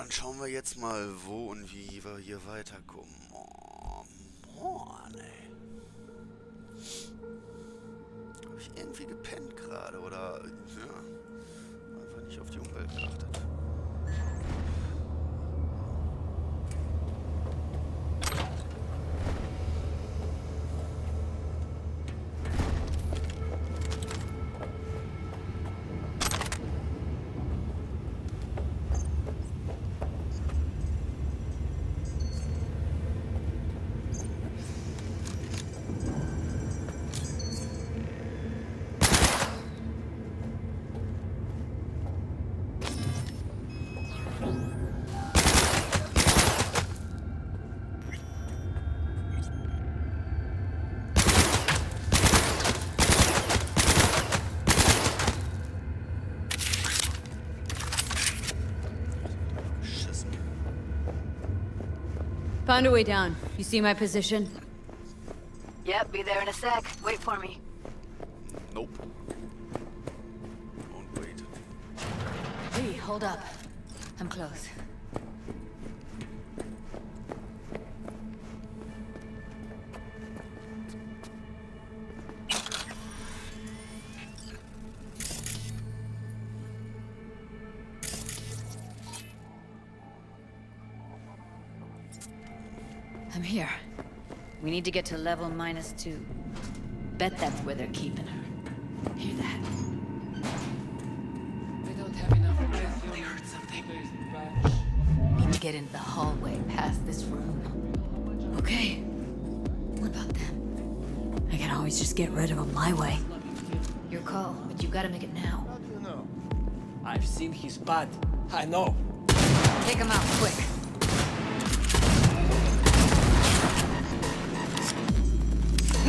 dann schauen wir jetzt mal, wo und wie wir hier weiterkommen. Oh, Mann, ey. Hab ich irgendwie gepennt gerade oder ja, einfach nicht auf die Umwelt geachtet. Found a way down. You see my position? Yep, be there in a sec. Wait for me. Nope. Don't wait. Hey, hold up. I'm close. I'm here. We need to get to level -2. Bet that's where they're keeping her. Hear that? We don't have enough room. I heard something. Need to get into the hallway past this room. Okay. What about them? I can always just get rid of them my way. Your call, but you gotta make it now. How do you know? I've seen his bud. I know. Take him out quick.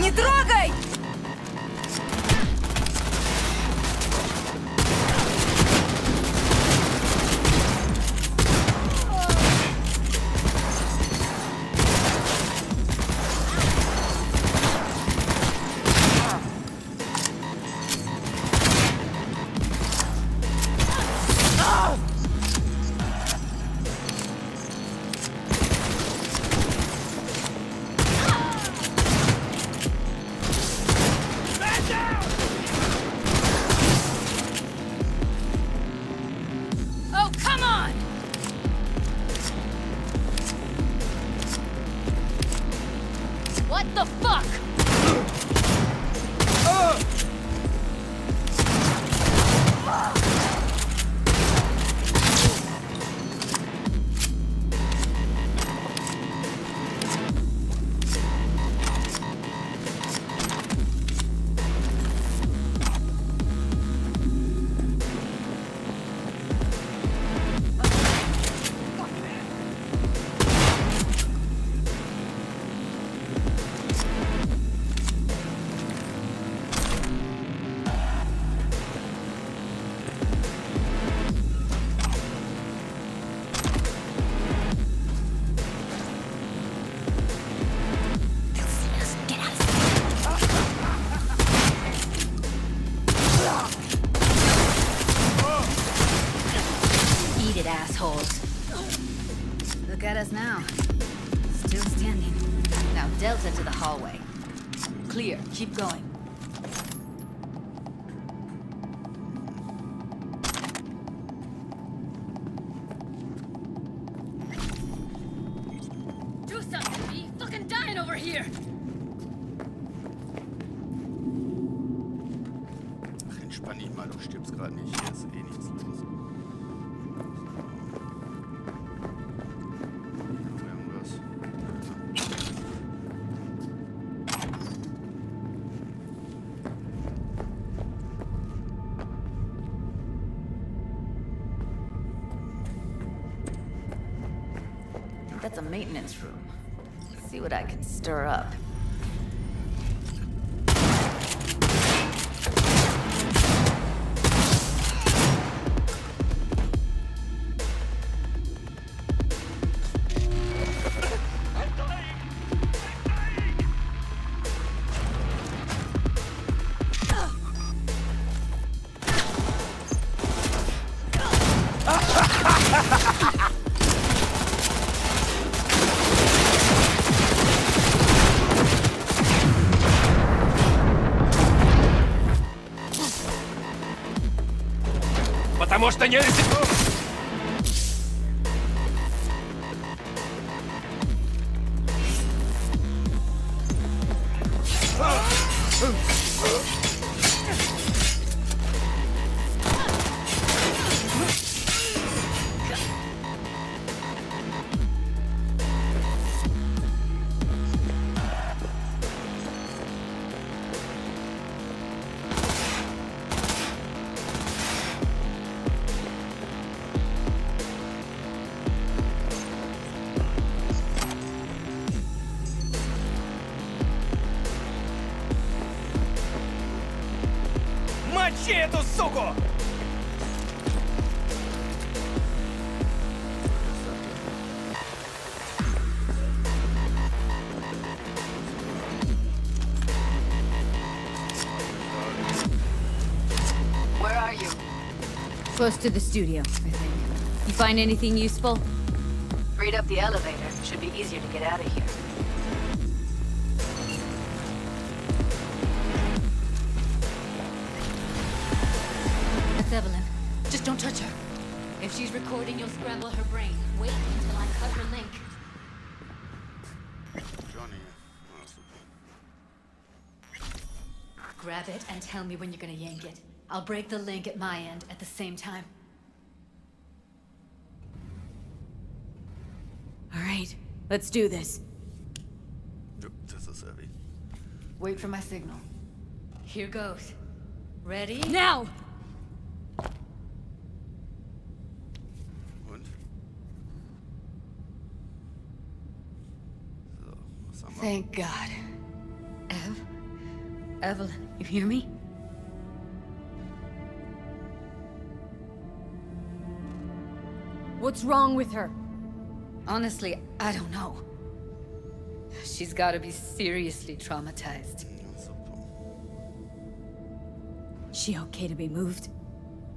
Не трогай! What the fuck? Assholes. Look at us now. Still standing. Now delta to the hallway. Clear. Keep going. Do something, B. Fucking dying over here. Ach, entspann dich mal, du stirbst gerade nicht. Hier ist eh nichts los. That's a maintenance room. Let's see what I can stir up. Потому что не рискну! Мочи эту суку! Where are you? Close to the studio, I think. You find anything useful? Freed up the elevator. Should be easier to get out of here. That's Evelyn. Just don't touch her. If she's recording, you'll scramble her brain. Wait until I cut her link. Johnny. Ah, super. Grab it and tell me when you're gonna yank it. I'll break the link at my end at the same time. All right, let's do this. Jo, das ist heavy. Wait for my signal. Here goes. Ready? Now! Und? So, was haben wir? Thank God. Evelyn, you hear me? What's wrong with her? Honestly, I don't know. She's gotta be seriously traumatized. Ja, super. She okay to be moved?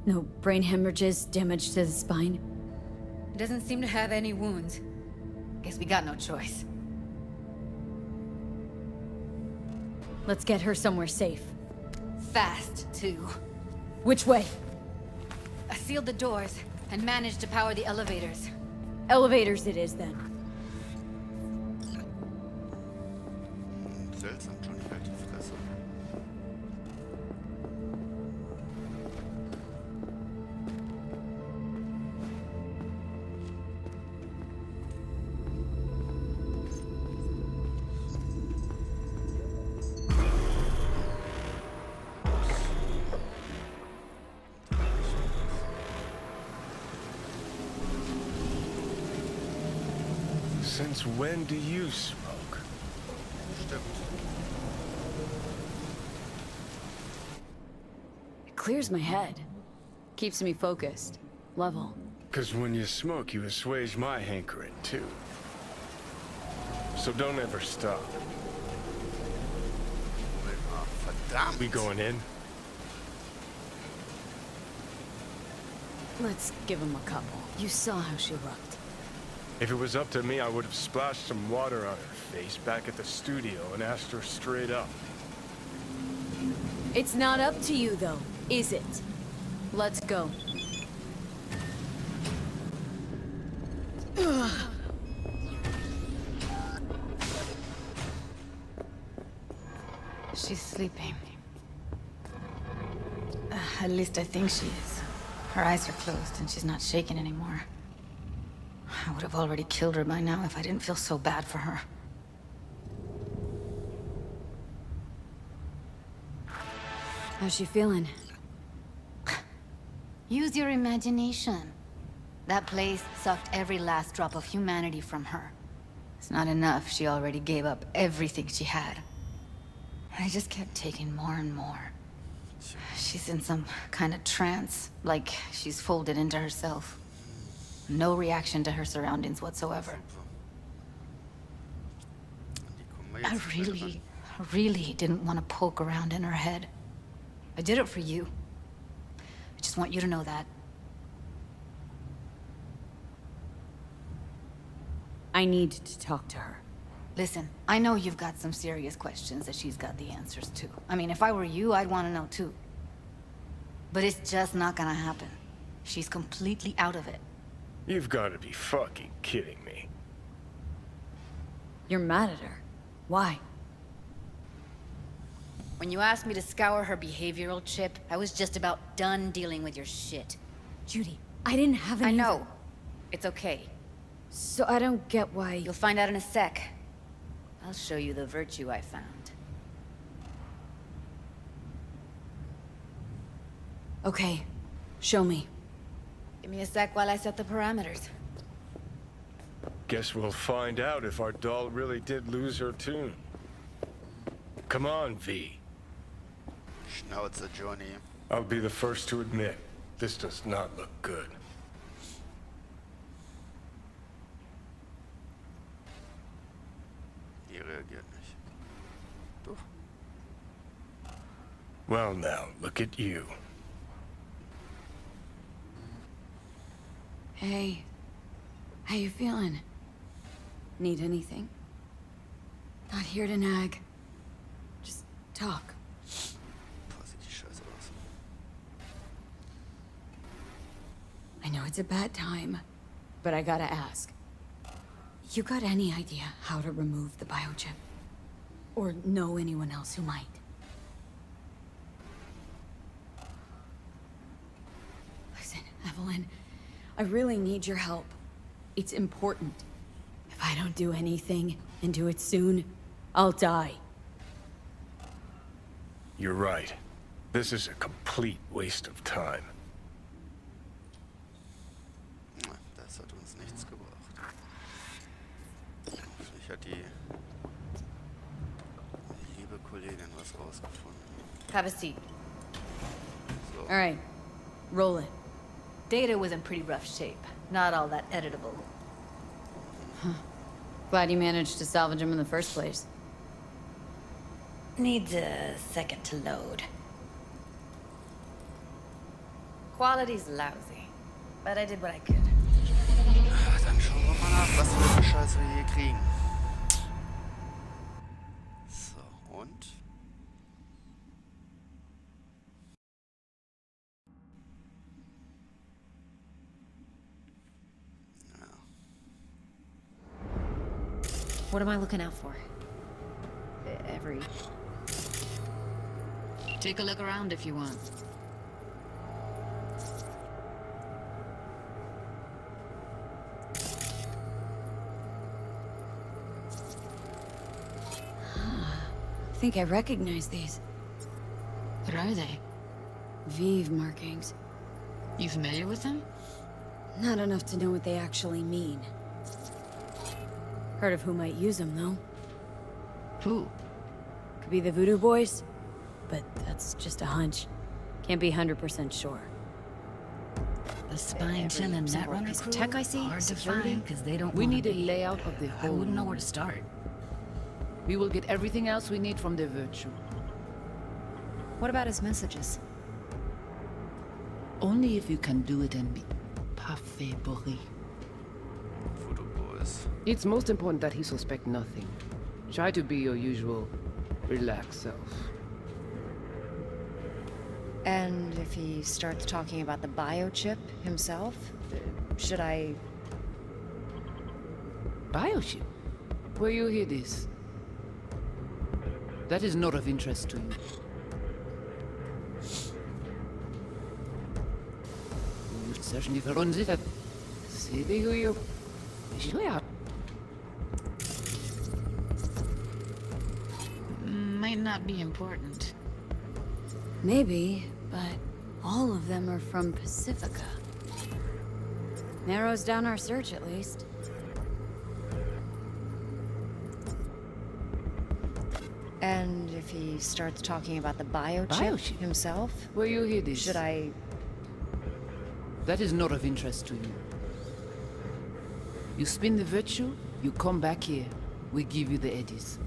No brain hemorrhages, damage to the spine? Doesn't seem to have any wounds. Guess we got no choice. Let's get her somewhere safe. Fast, too. Which way? I sealed the doors and managed to power the elevators. Elevators it is, then. Seltsam, Johnny, halt die Fresse. Since when do you smoke? Stimmt. It clears my head. Keeps me focused. Level. Because when you smoke, you assuage my hankering, too. So don't ever stop. Ah, verdammt. We going in? Let's give him a couple. You saw how she looked. If it was up to me, I would have splashed some water on her face back at the studio and asked her straight up. It's not up to you, though, is it? Let's go. She's sleeping. At least I think she is. Her eyes are closed and she's not shaking anymore. I would have already killed her by now if I didn't feel so bad for her. How's she feeling? Use your imagination. That place sucked every last drop of humanity from her. It's not enough. She already gave up everything she had. I just kept taking more and more. She's in some kind of trance, like she's folded into herself. No reaction to her surroundings whatsoever. Die kommen wir jetzt I really didn't want to poke around in her head. I did it for you. I just want you to know that. I need to talk to her. Listen, I know you've got some serious questions that she's got the answers to. I mean, if I were you, I'd want to know too. But it's just not gonna happen. She's completely out of it. You've got to be fucking kidding me. You're mad at her. Why? When you asked me to scour her behavioral chip, I was just about done dealing with your shit. Judy, I didn't have any... I know. It's okay. So I don't get why... You'll find out in a sec. I'll show you the virtue I found. Okay, show me. Give me a sec while I set the parameters. Guess we'll find out if our doll really did lose her tune. Come on, V. Schnauze, Johnny. I'll be the first to admit, this does not look good. Die reagiert nicht. Doch. Well now, look at you. Hey, how you feeling? Need anything? Not here to nag. Just talk. Boah, sieht die Scheiße aus. I know it's a bad time, but I gotta ask. You got any idea how to remove the biochip? Or know anyone else who might? Listen, Evelyn, I really need your help. It's important. If I don't do anything, and do it soon, I'll die. You're right. This is a complete waste of time. Na, das hat uns nichts gebracht. Vielleicht hat die liebe Kollegin was rausgefunden. Have a seat. So. All right, roll it. Data was in pretty rough shape. Not all that editable. Glad you managed to salvage him in the first place. Needs a second to load. Quality's lousy, but I did what I could. Dann schauen wir mal nach, was für eine Scheiße wir hier kriegen. So, und? What am I looking out for? Take a look around if you want. I think I recognize these. What are they? Vive markings. You familiar with them? Not enough to know what they actually mean. Heard of who might use them, though. Who? Could be the Voodoo Boys, but that's just a hunch. Can't be 100% sure. The spine chin and Netrunner crew? Tech I see? Hard to find, because they don't We wanna need a be. layout of the I whole wouldn't know room. where to start. We will get everything else we need from the virtue. What about his messages? Only if you can do it and be parfait bourré. Voodoo Boys. It's most important that he suspect nothing. Try to be your usual, relaxed self. And if he starts talking about the biochip himself, should I... Biochip? Where you hear this? That is not of interest to you. You certainly verunsichert. See the who you... Might not be important. Maybe, but all of them are from Pacifica. Narrows down our search, at least. And if he starts talking about the biochip, Biochip? himself, Where you hear this? should I... That is not of interest to you. You spin the virtue, you come back here. We give you the eddies.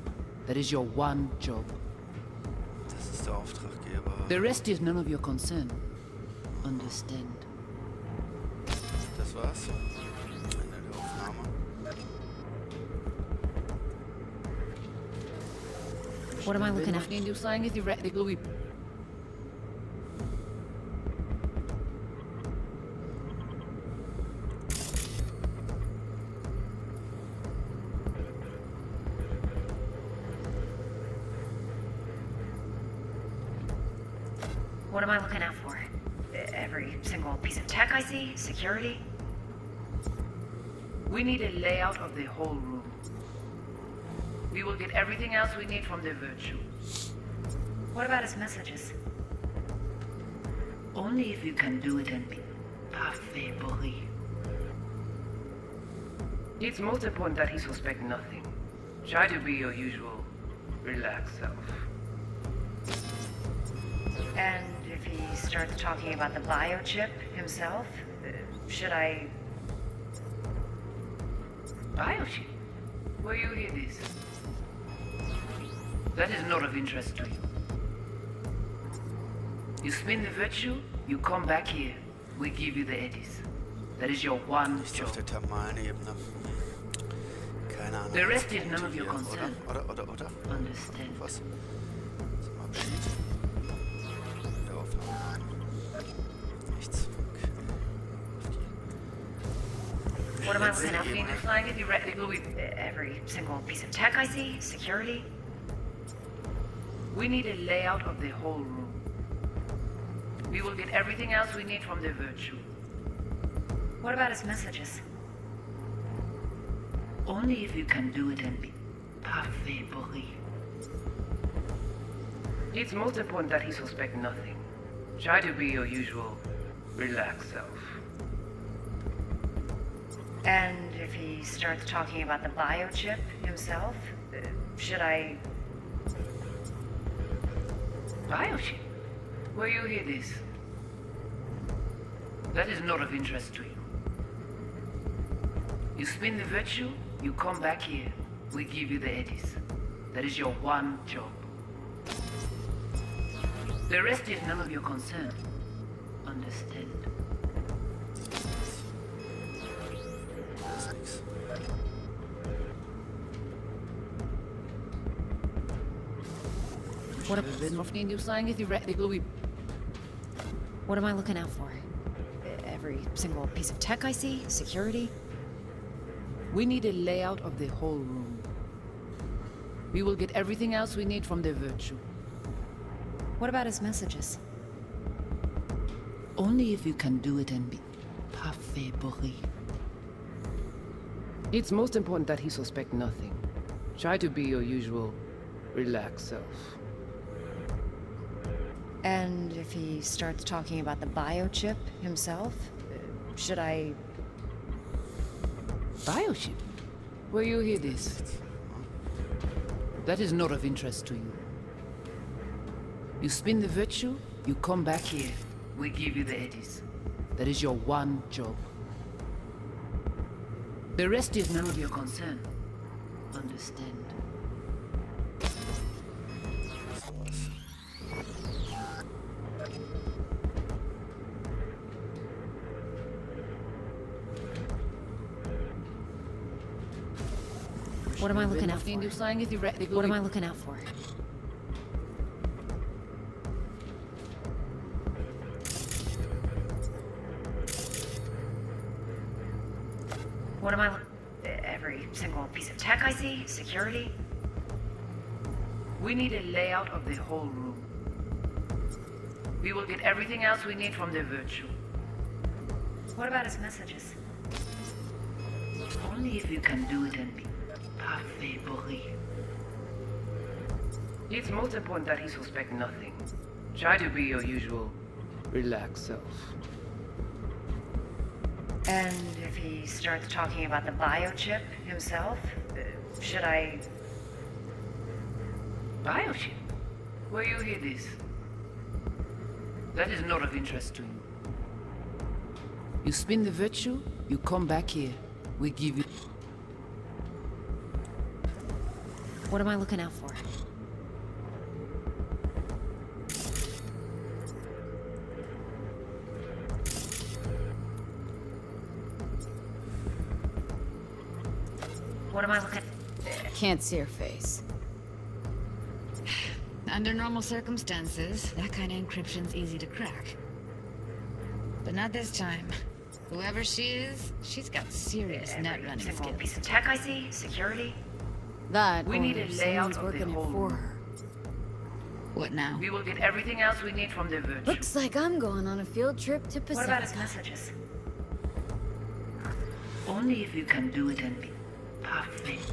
That is your one job. Das ist der Auftraggeber. The rest is none of your concern. Understand? Das war's. Ende der Aufnahme. What am I looking at? You sign it theoretically. What am I looking out for? Every single piece of tech I see? Security? We need a layout of the whole room. We will get everything else we need from the virtue. What about his messages? Only if you can do it and be parfait bourré. It's most important that he suspect nothing. Try to be your usual, relaxed self. And if he starts talking about the biochip himself, should I... Biochip? Where you hear this? That is not of interest to you. You spin the virtue, you come back here. We give you the eddies. That is your one Nicht auf job. der thermalen Ebene. Keine Ahnung. The rest is was none of your hier, concern. Oder? Understand. Was? Zum Abschied. Der Aufnahme. Nichts. Okay. What am I Letzte looking out for? Ebene. Flying it theoretically with Every single piece of tech I see? Security? we need a layout of the whole room. We will get everything else we need from the virtue. What about his messages? Only if you can do it and be parfait bourré. It's most important that he suspect nothing. Try to be your usual, relaxed self. And if he starts talking about the biochip himself, should I... Biochip? Where you hear this? That is not of interest to you. You spin the virtue, you come back here. We give you the eddies. That is your one job. The rest is none of your concern. Understand? Da ist nichts. What have been often you saying is theoretically? What am I looking out for? Every single piece of tech I see? Security? We need a layout of the whole room. We will get everything else we need from the virtue. What about his messages? Only if you can do it and be parfait bourré. It's most important that he suspect nothing. Try to be your usual, relaxed self. And if he starts talking about the biochip himself, should I... Biochip? Where you hear this? That is not of interest to you. You spin the virtue, you come back here. We give you the eddies. That is your one job. The rest is none of your concern. Understand? What am I looking out for? You saying is theoretically? What am I looking out for? What am I... Every single piece of tech I see? Security? We need a layout of the whole room. We will get everything else we need from the virtue. What about his messages? Only if you can do it and be parfait bourré. It's most important that he suspect nothing. Try to be your usual, relaxed self. And if he starts talking about the biochip himself, should I... Biochip? Where you hear this? That is not of interest to you. You spin the virtue, you come back here. We give you... What am I looking out for? What am I looking... Can't see her face. Under normal circumstances, that kind of encryption's easy to crack. But not this time. Whoever she is, she's got serious net running single skills. piece of tech I see? Security? That, We or need a layout someone's of the working it whole for room. her. What now? We will get everything else we need from the virtue. Looks like I'm going on a field trip to What about his Pacifica. messages? Only if you can do it and be perfect.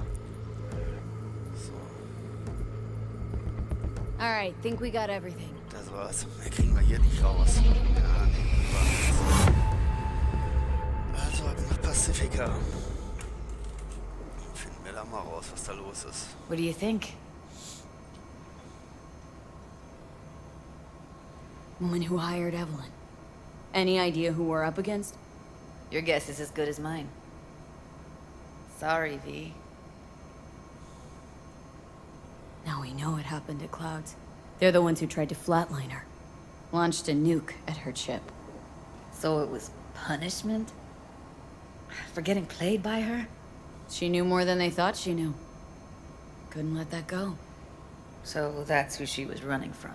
Alright, think we got everything. Das war's. Mehr kriegen wir hier nicht raus. Ja, nee, war's. Also ab nach Pacifica. Finden wir da mal raus, was da los ist. What do you think? Woman who hired Evelyn. Any idea who we're up against? Your guess is as good as mine. Sorry, V. Now we know what happened at Clouds. They're the ones who tried to flatline her. Launched a nuke at her ship. So it was punishment? For getting played by her? She knew more than they thought she knew. Couldn't let that go. So that's who she was running from.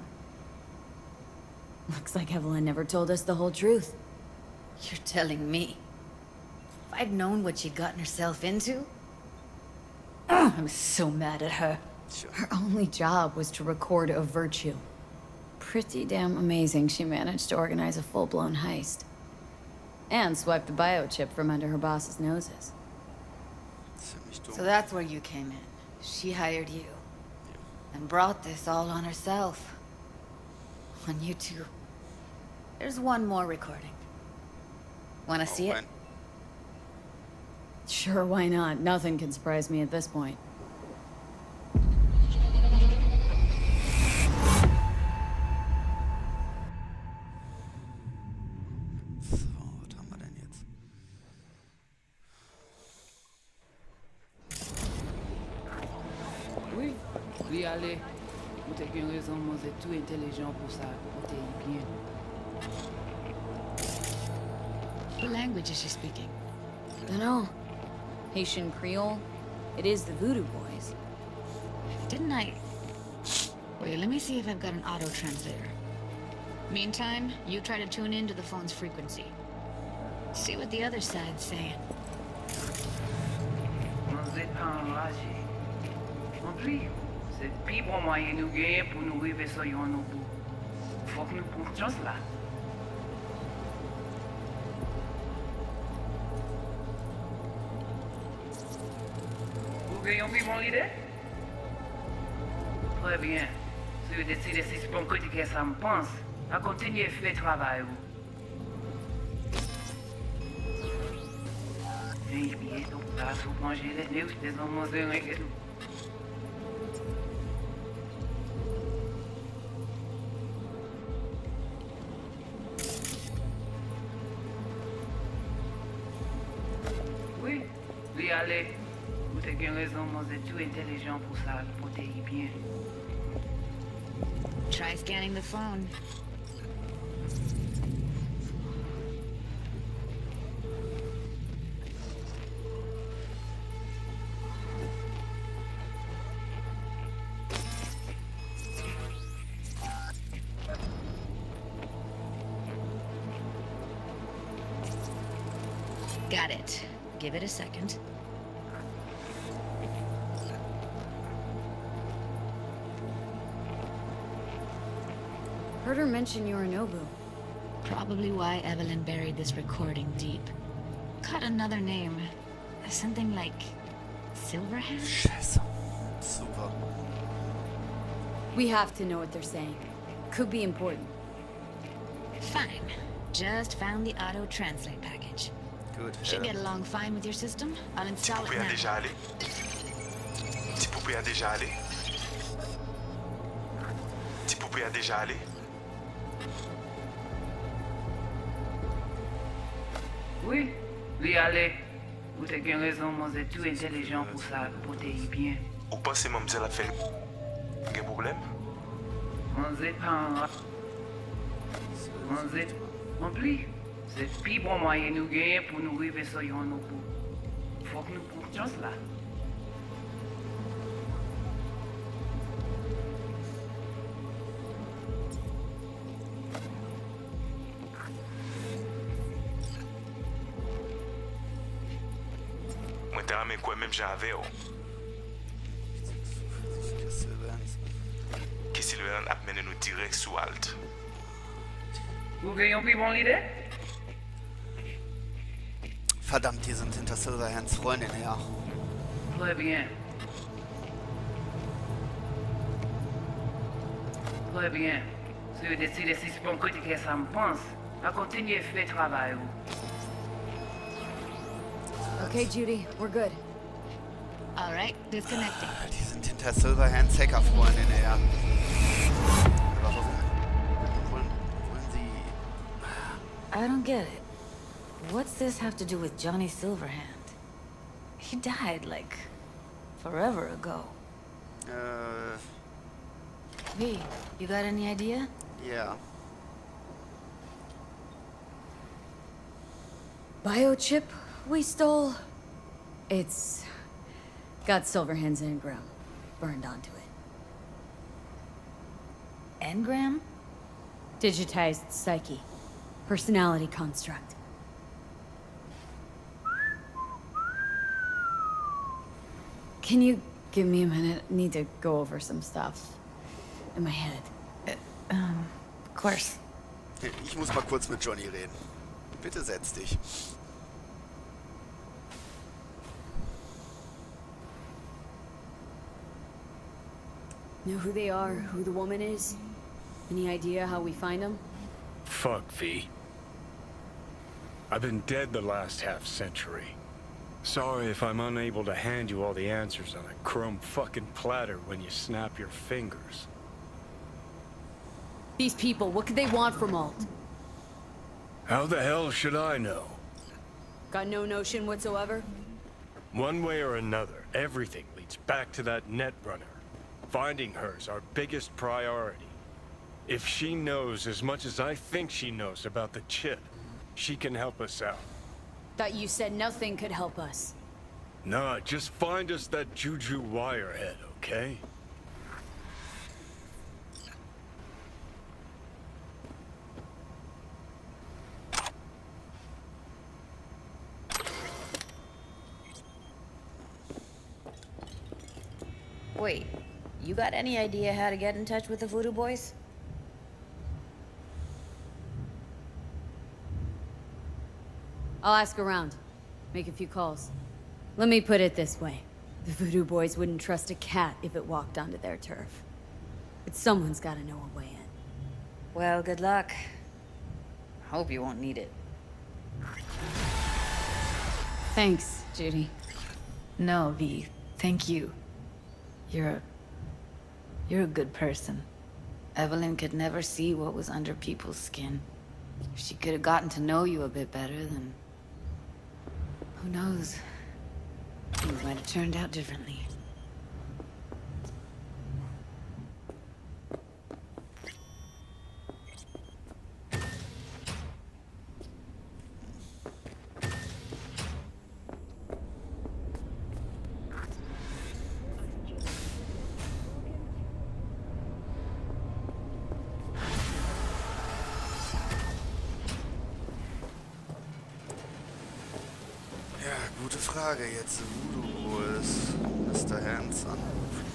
Looks like Evelyn never told us the whole truth. You're telling me? If I'd known what she'd gotten herself into? I'm so mad at her. Tja. Her only job was to record a virtue. Pretty damn amazing she managed to organize a full-blown heist. And swipe the biochip from under her boss's noses. Ziemlich dumm. So that's where you came in. She hired you. And brought this all on herself. On you two. There's one more recording. Wanna see it? When? Sure, why not? Nothing can surprise me at this point. So, was haben wir denn jetzt? Oui, oui, allez. Vous t'avez une raison, vous êtes tout intelligent pour ça. Vous êtes bien. What language is she speaking? Dunno. Haitian Creole? It is the Voodoo Boys. Didn't I... Wait, let me see if I've got an auto-translator. Meantime, you try to tune into the phone's frequency. See what the other side's saying. Vous êtes pas enragé. Non plus, c'est le plus bon moyen nous gagner pour nous arriver sur nos bouts. Faut que nous prenions cela. Vous gagnez une bonne idée? Très bien. Si vous décidez si c'est bon côté que ça me pense, à continuer à faire le travail. Vem, Pietro, passo o congelo é Deus, desvamos ver um Oui, lui allez. Vous avez raison, vous êtes tout intelligent pour ça, pour te y bien. Try scanning the phone. Got it. Give it a second. Heard her mention Yorinobu. Probably why Evelyn buried this recording deep. Caught another name. Something like... Silverhand? Scheiße. Super. We have to know what they're saying. Could be important. Fine. Just found the auto-translate package. Gut. Should get along fine with your system. I'll install it Poupée a now. déjà allé. Petit poupée a déjà allé. Petit poupée a déjà allé. Oui, lui allez. Vous avez raison, vous êtes tout intelligent pour ça, pour te y bien. Ou pensez mademoiselle a fait un problème? Vous êtes pas en... Vous êtes... Non plus. C'est le plus bon moyen nous gagner pour nous arriver sur nos bouts. Faut que nous prenions cela. Moi, t'as ramé quoi même j'avais, oh. Qu'est-ce que Qu'est-ce qu'il gouverne ap mene nou direct sou alt. Vous voulez un plus bon leader? Verdammt, die sind hinter Silverhands Freundin her. Très bien. Très bien. Si vous décidez si c'est bon côté que ça me pense, à continuer à faire travail. Okay, Judy, we're good. All right, disconnecting. Die sind hinter Silverhands Hackerfreundin her. Aber wollen sie... I don't get it. What's this have to do with Johnny Silverhand? He died, like, forever ago. V, you got any idea? Yeah. Biochip we stole? It's got Silverhand's engram burned onto it. Engram? Digitized psyche. Personality construct. Can you give me a minute? I need to go over some stuff in my head. Of course. Ich muss mal kurz mit Johnny reden. Bitte setz dich. Know who they are, who the woman is? Any idea how we find them? Fuck, V. I've been dead the last half-century. Sorry if I'm unable to hand you all the answers on a chrome fucking platter when you snap your fingers. These people, what could they want from Alt? How the hell should I know? Got no notion whatsoever? One way or another, everything leads back to that netrunner. Finding her's our biggest priority. If she knows as much as I think she knows about the chip, she can help us out. Thought you said nothing could help us. Nah, just find us that Juju wirehead, okay? Wait, you got any idea how to get in touch with the Voodoo Boys? I'll ask around. Make a few calls. Let me put it this way. The Voodoo Boys wouldn't trust a cat if it walked onto their turf. But someone's gotta know a way in. Well, good luck. Hope you won't need it. Thanks, Judy. No, V, thank you. You're a good person. Evelyn could never see what was under people's skin. If she could have gotten to know you a bit better, then... who knows? Things might have turned out differently. Ja, gute Frage jetzt. Voodoo Boys. Mr. Hands anrufen.